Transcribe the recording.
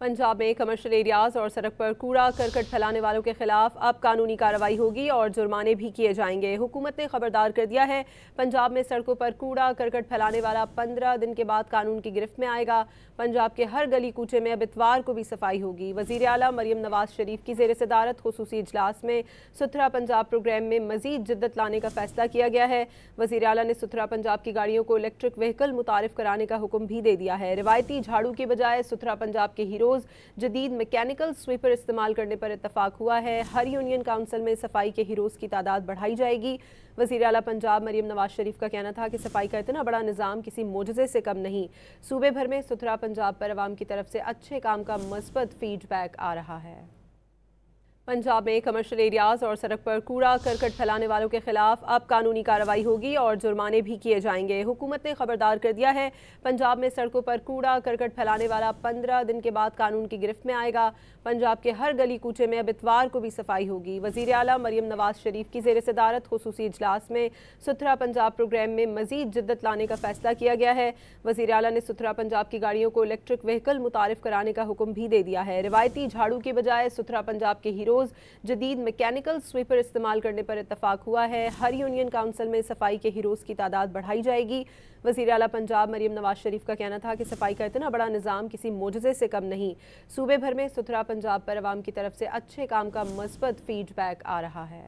पंजाब में commercial areas और सड़क पर कूड़ा करकट फैलाने वालों के खिलाफ अब कानूनी कार्रवाई होगी और जुर्माने भी किए जाएंगे। हुकूमत ने खबरदार कर दिया है, पंजाब में सड़कों पर कूड़ा करकट फैलाने वाला 15 दिन के बाद कानून की गिरफ्त में आएगा। पंजाब के हर गली कूचे में अब इतवार को भी सफाई होगी। वज़ीर आला मरियम नवाज शरीफ की ज़ेर सदारत खुसूसी इजलास में सुथरा पंजाब प्रोग्राम में मजीद जिद्दत लाने का फैसला किया गया है। वज़ीर आला ने सुथरा पंजाब की गाड़ियों को इलेक्ट्रिक व्हीकल मुतारिफ कराने का हुक्म भी दे दिया है। रिवायती झाड़ू की बजाय सुथरा पंजाब के हीरोज जदीद मैकेनिकल स्वीपर इस्तेमाल करने पर इत्तफाक हुआ है। हर यूनियन काउंसिल में सफाई के हीरोज की तादाद बढ़ाई जाएगी। वज़ीर आला पंजाब मरियम नवाज शरीफ का कहना था कि सफाई का इतना बड़ा निज़ाम किसी मोजज़े से कम नहीं। सूबे भर में सुथरा पंजाब पर अवाम की तरफ से अच्छे काम का मस्बत फीडबैक आ रहा है। पंजाब में कमर्शियल एरियाज और सड़क पर कूड़ा करकट फैलाने वालों के खिलाफ अब कानूनी कार्रवाई होगी और जुर्माने भी किए जाएंगे। हुकूमत ने खबरदार कर दिया है, पंजाब में सड़कों पर कूड़ा करकट फैलाने वाला 15 दिन के बाद कानून की गिरफ्त में आएगा। पंजाब के हर गली कूचे में अब इतवार को भी सफाई होगी। वज़ीर आला मरियम नवाज शरीफ की ज़ेर सदारत खुसूसी इजलास में सुथरा पंजाब प्रोग्राम में मजीद जिद्दत लाने का फैसला किया गया है। वज़ीर आला ने सुथरा पंजाब की गाड़ियों को इलेक्ट्रिक व्हीकल मुतारिफ कराने का हुक्म भी दे दिया है। रिवायती झाड़ू की बजाय सुथरा पंजाब के हीरोज जदीद मैकेनिकल स्वीपर इस्तेमाल करने पर इत्तफाक हुआ है। हर यूनियन काउंसिल में सफाई के हीरोज की तादाद बढ़ाई जाएगी। वज़ीर आला पंजाब मरियम नवाज शरीफ का कहना था कि सफाई का इतना बड़ा निज़ाम किसी मोजज़े से कम नहीं। सूबे भर में सुथरा पंजाब पर अवाम की तरफ से अच्छे काम का मस्बत फीडबैक आ रहा है।